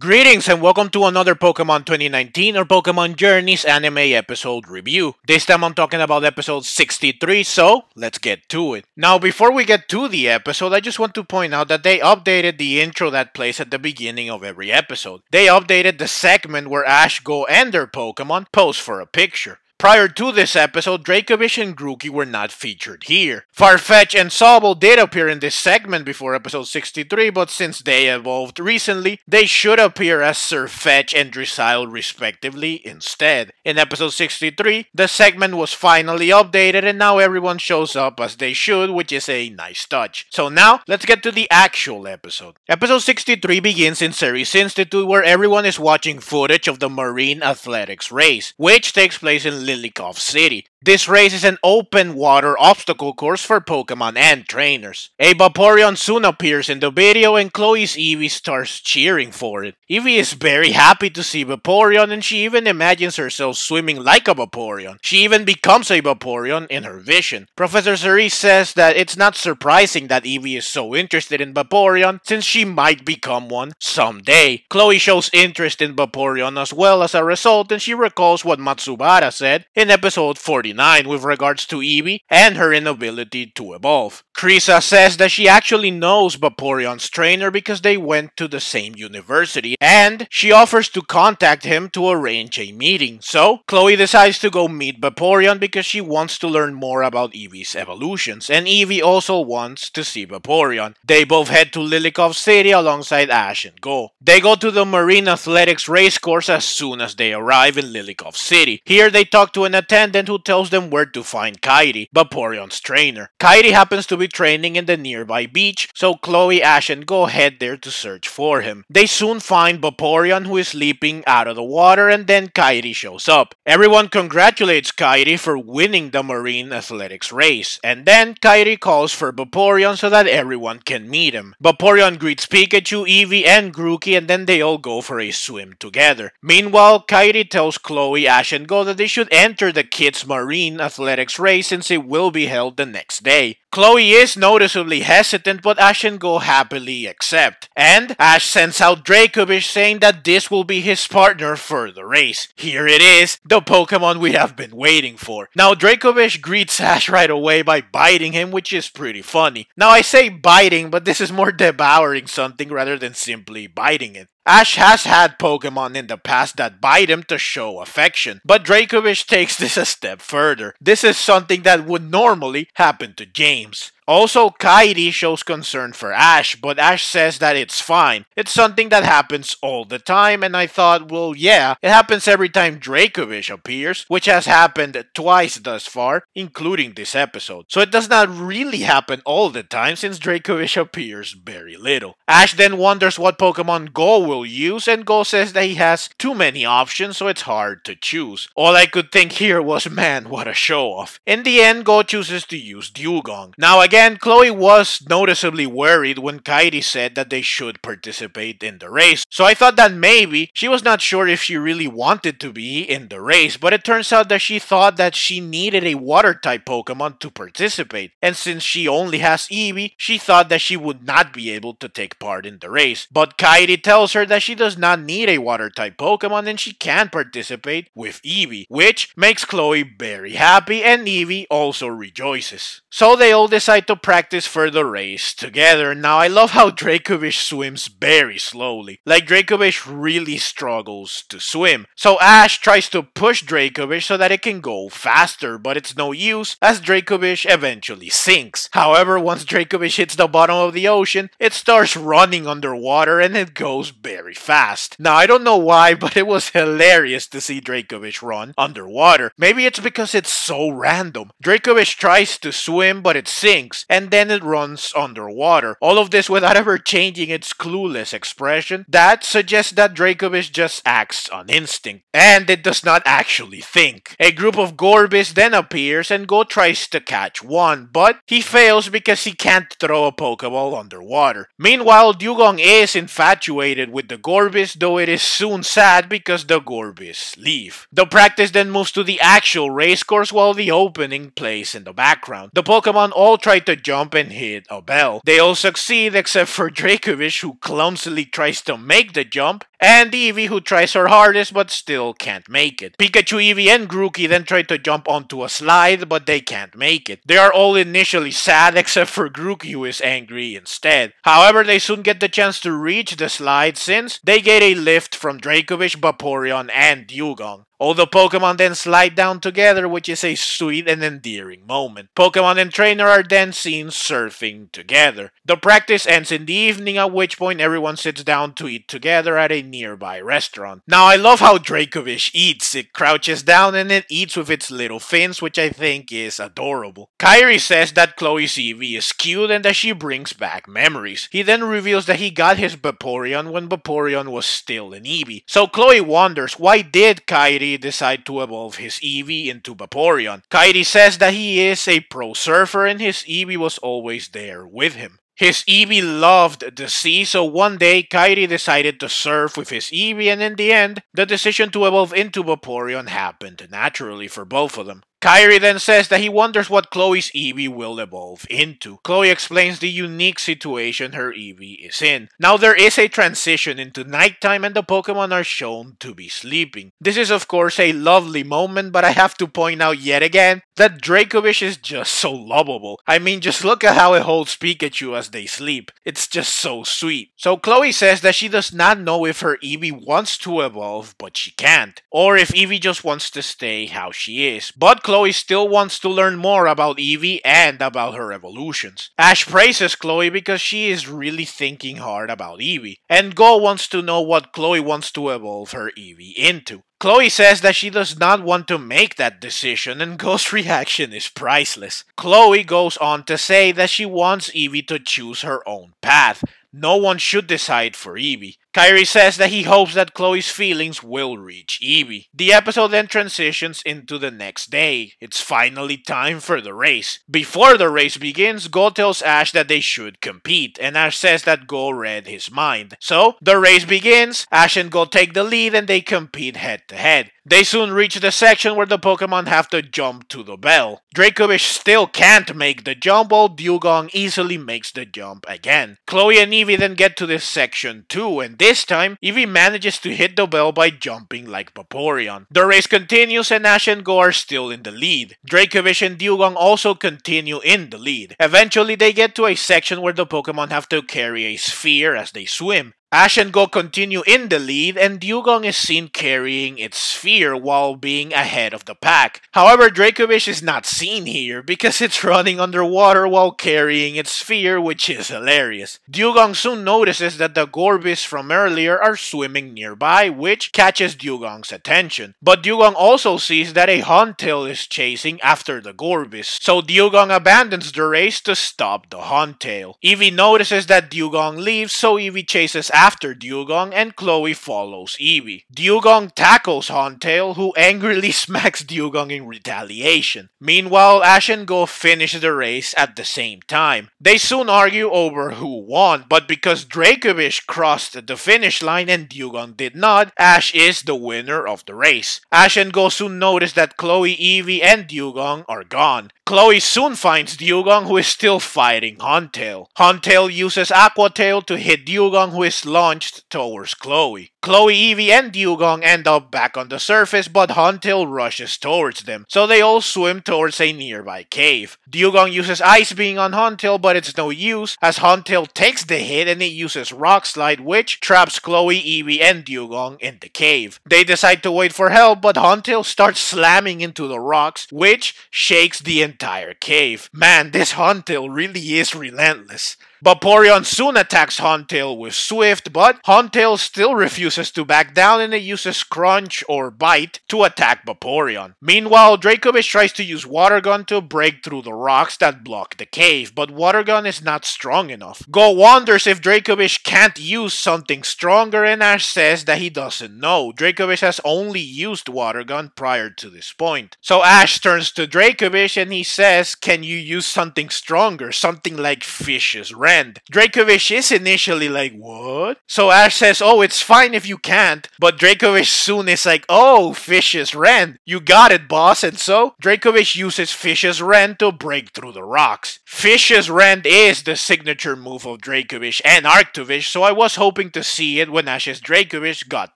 Greetings and welcome to another Pokemon 2019 or Pokemon Journeys anime episode review. This time I'm talking about episode 63, so let's get to it. Now before we get to the episode, I just want to point out that they updated the intro that plays at the beginning of every episode. They updated the segment where Ash, Go, and their Pokemon pose for a picture. Prior to this episode, Dracovish and Grookey were not featured here. Farfetch and Sobble did appear in this segment before episode 63, but since they evolved recently, they should appear as Sirfetch and Drizzile respectively instead. In episode 63, the segment was finally updated and now everyone shows up as they should, which is a nice touch. So now, let's get to the actual episode. Episode 63 begins in Ceres Institute where everyone is watching footage of the Marine Athletics race, which takes place in Lilycove City. This race is an open water obstacle course for Pokemon and trainers. A Vaporeon soon appears in the video and Chloe's Eevee starts cheering for it. Eevee is very happy to see Vaporeon and she even imagines herself swimming like a Vaporeon. She even becomes a Vaporeon in her vision. Professor Cerise says that it's not surprising that Eevee is so interested in Vaporeon since she might become one someday. Chloe shows interest in Vaporeon as well as a result and she recalls what Matsubara said in episode 49 with regards to Eevee and her inability to evolve. Krisa says that she actually knows Vaporeon's trainer because they went to the same university and she offers to contact him to arrange a meeting. So, Chloe decides to go meet Vaporeon because she wants to learn more about Eevee's evolutions and Eevee also wants to see Vaporeon. They both head to Lilycove City alongside Ash and Go. They go to the Marine Athletics racecourse as soon as they arrive in Lilycove City. Here they talk to an attendant who tells them where to find Kairi, Vaporeon's trainer. Kairi happens to be training in the nearby beach, so Chloe, Ash, and Go head there to search for him. They soon find Vaporeon who is leaping out of the water and then Kairi shows up. Everyone congratulates Kairi for winning the Marine Athletics race, and then Kairi calls for Vaporeon so that everyone can meet him. Vaporeon greets Pikachu, Eevee, and Grookey and then they all go for a swim together. Meanwhile, Kairi tells Chloe, Ash, and Go that they should enter the kids' Marine Athletics race since it will be held the next day. Chloe is noticeably hesitant but Ash and Go happily accept. And Ash sends out Dracovish saying that this will be his partner for the race. Here it is, the Pokemon we have been waiting for. Now Dracovish greets Ash right away by biting him, which is pretty funny. Now I say biting, but this is more devouring something rather than simply biting it. Ash has had Pokemon in the past that bite him to show affection, but Dracovish takes this a step further. This is something that would normally happen to James. Also, Kairi shows concern for Ash, but Ash says that it's fine. It's something that happens all the time, and I thought, well, yeah, it happens every time Dracovish appears, which has happened twice thus far, including this episode. So it does not really happen all the time since Dracovish appears very little. Ash then wonders what Pokemon Go will use, and Go says that he has too many options, so it's hard to choose. All I could think here was, man, what a show-off. In the end, Go chooses to use Dugong. Now again, Chloe was noticeably worried when Kairi said that they should participate in the race, so I thought that maybe she was not sure if she really wanted to be in the race, but it turns out that she thought that she needed a water-type Pokemon to participate, and since she only has Eevee, she thought that she would not be able to take part in the race. But Kairi tells her that she does not need a water-type Pokemon and she can participate with Eevee, which makes Chloe very happy and Eevee also rejoices. So they all decide to practice for the race together. Now I love how Dracovish swims very slowly. Like Dracovish really struggles to swim. So Ash tries to push Dracovish so that it can go faster, but it's no use as Dracovish eventually sinks. However, once Dracovish hits the bottom of the ocean, it starts running underwater and it goes very fast. Now I don't know why, but it was hilarious to see Dracovish run underwater. Maybe it's because it's so random. Dracovish tries to swim but it sinks, and then it runs underwater. All of this without ever changing its clueless expression. That suggests that Dracovish just acts on instinct, and it does not actually think. A group of Gorvis then appears and Go tries to catch one, but he fails because he can't throw a Pokeball underwater. Meanwhile, Dugong is infatuated with the Gorvis, though it is soon sad because the Gorvis leave. The practice then moves to the actual race course while the opening plays in the background. The Pokemon all try to jump and hit a bell. They all succeed except for Dracovish, who clumsily tries to make the jump, and Eevee, who tries her hardest but still can't make it. Pikachu, Eevee, and Grookey then try to jump onto a slide, but they can't make it. They are all initially sad except for Grookey, who is angry instead. However, they soon get the chance to reach the slide since they get a lift from Dracovish, Vaporeon, and Dugong. All the Pokemon then slide down together, which is a sweet and endearing moment. Pokemon and trainer are then seen surfing together. The practice ends in the evening, at which point everyone sits down to eat together at a nearby restaurant. Now, I love how Dracovish eats. It crouches down and it eats with its little fins, which I think is adorable. Kairi says that Chloe's Eevee is cute and that she brings back memories. He then reveals that he got his Vaporeon when Vaporeon was still an Eevee. So Chloe wonders, why did Kairi decide to evolve his Eevee into Vaporeon? Kairi says that he is a pro surfer and his Eevee was always there with him. His Eevee loved the sea, so one day Kairi decided to surf with his Eevee, and in the end, the decision to evolve into Vaporeon happened naturally for both of them. Kairi then says that he wonders what Chloe's Eevee will evolve into. Chloe explains the unique situation her Eevee is in. Now there is a transition into nighttime and the Pokemon are shown to be sleeping. This is of course a lovely moment, but I have to point out yet again that Dracovish is just so lovable. I mean, just look at how it holds Pikachu as they sleep. It's just so sweet. So Chloe says that she does not know if her Eevee wants to evolve, but she can't. Or if Eevee just wants to stay how she is. But Chloe still wants to learn more about Eevee and about her evolutions. Ash praises Chloe because she is really thinking hard about Eevee. And Go wants to know what Chloe wants to evolve her Eevee into. Chloe says that she does not want to make that decision, and Go's reaction is priceless. Chloe goes on to say that she wants Eevee to choose her own path. No one should decide for Eevee. Kairi says that he hopes that Chloe's feelings will reach Eevee. The episode then transitions into the next day. It's finally time for the race. Before the race begins, Go tells Ash that they should compete, and Ash says that Go read his mind. So, the race begins, Ash and Go take the lead and they compete head to head. They soon reach the section where the Pokemon have to jump to the bell. Dracovish still can't make the jump, while Dugong easily makes the jump again. Chloe and Eevee then get to this section too, and this time, Eevee manages to hit the bell by jumping like Vaporeon. The race continues and Ash and Go are still in the lead. Dracovish and Dugong also continue in the lead. Eventually, they get to a section where the Pokemon have to carry a sphere as they swim. Ash and Go continue in the lead, and Dugong is seen carrying its sphere while being ahead of the pack. However, Dracovish is not seen here because it's running underwater while carrying its sphere, which is hilarious. Dugong soon notices that the Gorvis from earlier are swimming nearby, which catches Dugong's attention. But Dugong also sees that a Huntail is chasing after the Gorvis, so Dugong abandons the race to stop the Huntail. Eevee notices that Dugong leaves, so Eevee chases after Dugong and Chloe follows Eevee. Dugong tackles Huntail, who angrily smacks Dugong in retaliation. Meanwhile, Ash and Go finish the race at the same time. They soon argue over who won, but because Dracovish crossed the finish line and Dugong did not, Ash is the winner of the race. Ash and Go soon notice that Chloe, Eevee, and Dugong are gone. Chloe soon finds Dugong, who is still fighting Huntail. Huntail uses Aqua Tail to hit Dugong, who is launched towards Chloe. Chloe, Eevee, and Dugong end up back on the surface, but Huntail rushes towards them, so they all swim towards a nearby cave. Dugong uses Ice Beam on Huntail, but it's no use, as Huntail takes the hit and it uses Rock Slide, which traps Chloe, Eevee, and Dugong in the cave. They decide to wait for help, but Huntail starts slamming into the rocks, which shakes the entire cave. Man, this Huntail really is relentless. Vaporeon soon attacks Huntail with Swift, but Huntail still refuses to back down and it uses Crunch or Bite to attack Vaporeon. Meanwhile, Dracovish tries to use Water Gun to break through the rocks that block the cave, but Water Gun is not strong enough. Go wonders if Dracovish can't use something stronger, and Ash says that he doesn't know. Dracovish has only used Water Gun prior to this point. So Ash turns to Dracovish and he says, "Can you use something stronger, something like Fishious Rend?" Rend. Dracovish is initially like, what? So Ash says, oh, it's fine if you can't, but Dracovish soon is like, oh, Fishious Rend, you got it, boss. And so Dracovish uses Fishious Rend to break through the rocks. Fishious Rend is the signature move of Dracovish and Arctovish, so I was hoping to see it when Ash's Dracovish got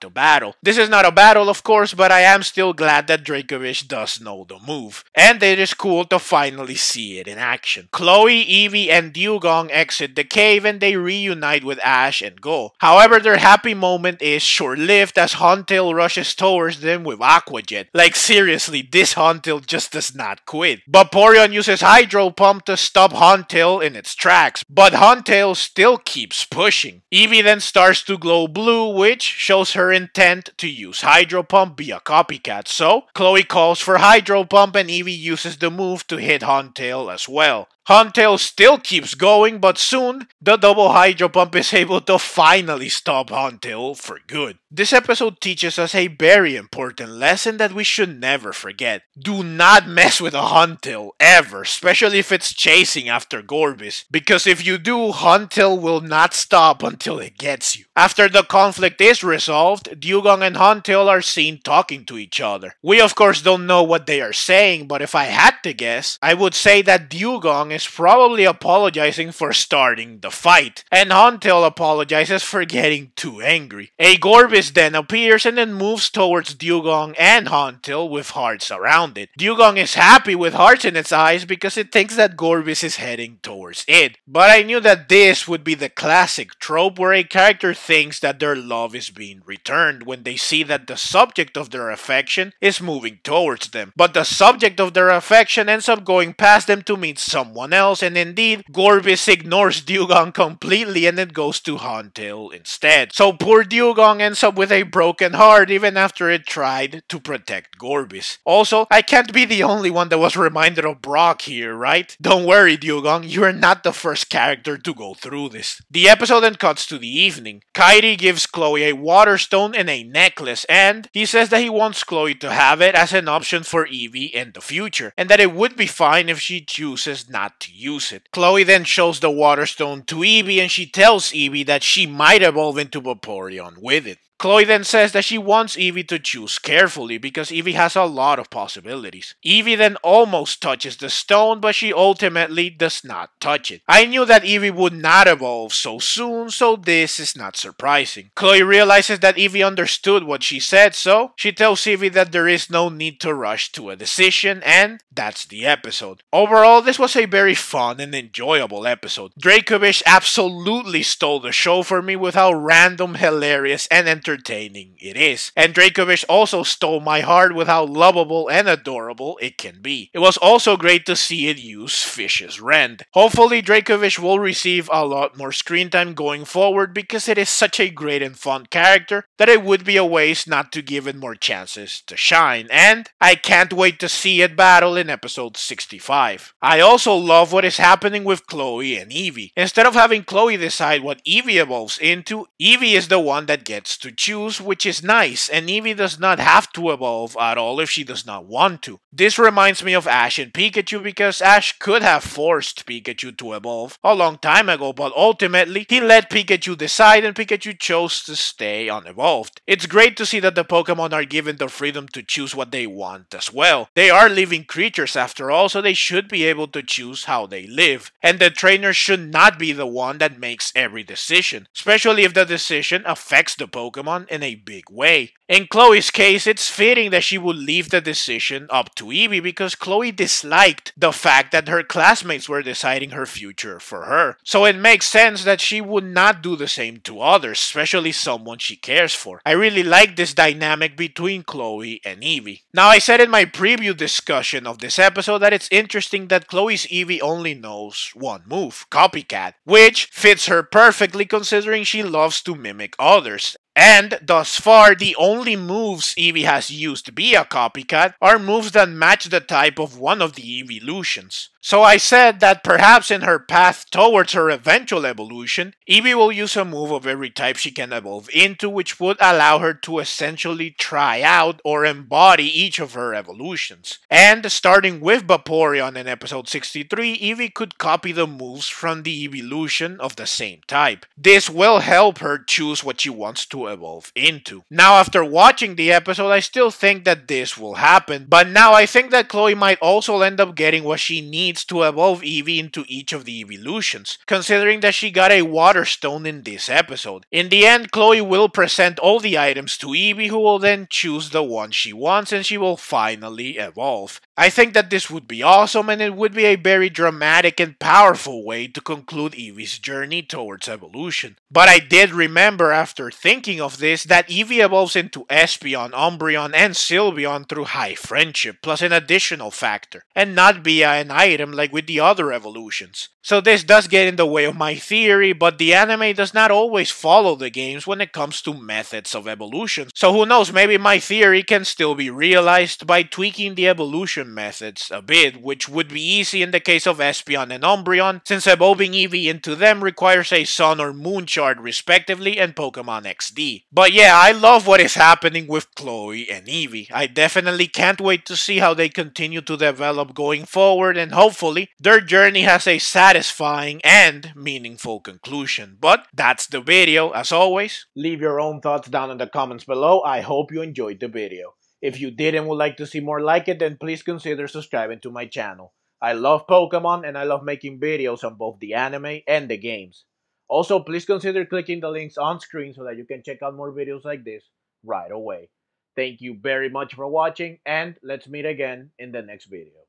to battle. This is not a battle, of course, but I am still glad that Dracovish does know the move. And it is cool to finally see it in action. Chloe, Eevee, and Dugong exit the cave and they reunite with Ash and Go. However, their happy moment is short-lived as Huntail rushes towards them with Aqua Jet. Like seriously, this Huntail just does not quit. Vaporeon uses Hydro Pump to stop Huntail in its tracks, but Huntail still keeps pushing. Eevee then starts to glow blue, which shows her intent to use Hydro Pump via Copycat. So, Chloe calls for Hydro Pump and Eevee uses the move to hit Huntail as well. Huntail still keeps going, but soon, the double Hydro Pump is able to finally stop Huntail for good. This episode teaches us a very important lesson that we should never forget. Do not mess with a Huntail, ever, especially if it's chasing after Gorvis, because if you do, Huntail will not stop until it gets you. After the conflict is resolved, Dugong and Huntail are seen talking to each other. We of course don't know what they are saying, but if I had to guess, I would say that Dugong is probably apologizing for starting the fight, and Huntail apologizes for getting too angry. A Gorvis then appears and then moves towards Dugong and Huntail with hearts around it. Dugong is happy with hearts in its eyes because it thinks that Gorvis is heading towards it. But I knew that this would be the classic trope where a character thinks that their love is being returned when they see that the subject of their affection is moving towards them. But the subject of their affection ends up going past them to meet someone else, and indeed, Gorvis ignores Dugong completely and it goes to Huntail instead. So poor Dugong ends up with a broken heart even after it tried to protect Gorvis. Also, I can't be the only one that was reminded of Brock here, right? Don't worry, Dugong, you are not the first character to go through this. The episode then cuts to the evening. Kairi gives Chloe a water stone and a necklace, and he says that he wants Chloe to have it as an option for Eevee in the future, and that it would be fine if she chooses not to use it. Chloe then shows the water stone to Eevee and she tells Eevee that she might evolve into Vaporeon with it. Chloe then says that she wants Eevee to choose carefully because Eevee has a lot of possibilities. Eevee then almost touches the stone, but she ultimately does not touch it. I knew that Eevee would not evolve so soon, so this is not surprising. Chloe realizes that Eevee understood what she said, so she tells Eevee that there is no need to rush to a decision, and that's the episode. Overall, this was a very fun and enjoyable episode. Dracovish absolutely stole the show for me with how random, hilarious, and entertaining it is. And Dracovish also stole my heart with how lovable and adorable it can be. It was also great to see it use Fishious Rend. Hopefully Dracovish will receive a lot more screen time going forward because it is such a great and fun character that it would be a waste not to give it more chances to shine. And I can't wait to see it battle in episode 65. I also love what is happening with Chloe and Eevee. Instead of having Chloe decide what Eevee evolves into, Eevee is the one that gets to choose, which is nice, and Eevee does not have to evolve at all if she does not want to. This reminds me of Ash and Pikachu because Ash could have forced Pikachu to evolve a long time ago, but ultimately he let Pikachu decide and Pikachu chose to stay unevolved. It's great to see that the Pokemon are given the freedom to choose what they want as well. They are living creatures after all, so they should be able to choose how they live. And the trainer should not be the one that makes every decision, especially if the decision affects the Pokemon in a big way. In Chloe's case, it's fitting that she would leave the decision up to Eevee because Chloe disliked the fact that her classmates were deciding her future for her. So it makes sense that she would not do the same to others, especially someone she cares for. I really like this dynamic between Chloe and Eevee. Now, I said in my preview discussion of this episode that it's interesting that Chloe's Eevee only knows one move, Copycat, which fits her perfectly considering she loves to mimic others. And thus far, the only moves Eevee has used via Copycat are moves that match the type of one of the evolutions. So I said that perhaps in her path towards her eventual evolution, Eevee will use a move of every type she can evolve into, which would allow her to essentially try out or embody each of her evolutions. And starting with Vaporeon in episode 63, Eevee could copy the moves from the evolution of the same type. This will help her choose what she wants to evolve into. Now, after watching the episode, I still think that this will happen, but now I think that Chloe might also end up getting what she needs to evolve Eevee into each of the evolutions, considering that she got a water stone in this episode. In the end, Chloe will present all the items to Eevee, who will then choose the one she wants, and she will finally evolve. I think that this would be awesome, and it would be a very dramatic and powerful way to conclude Eevee's journey towards evolution. But I did remember after thinking of this that Eevee evolves into Espeon, Umbreon, and Sylveon through high friendship, plus an additional factor, and not via an item like with the other evolutions. So this does get in the way of my theory, but the anime does not always follow the games when it comes to methods of evolution. So who knows, maybe my theory can still be realized by tweaking the evolution methods a bit, which would be easy in the case of Espeon and Umbreon, since evolving Eevee into them requires a Sun or Moon shard respectively and Pokemon XD. But yeah, I love what is happening with Chloe and Eevee. I definitely can't wait to see how they continue to develop going forward, and hopefully their journey has a satisfying and meaningful conclusion. But that's the video. As always, leave your own thoughts down in the comments below. I hope you enjoyed the video. If you did and would like to see more like it, then please consider subscribing to my channel. I love Pokemon and I love making videos on both the anime and the games. Also, please consider clicking the links on screen so that you can check out more videos like this right away. Thank you very much for watching, and let's meet again in the next video.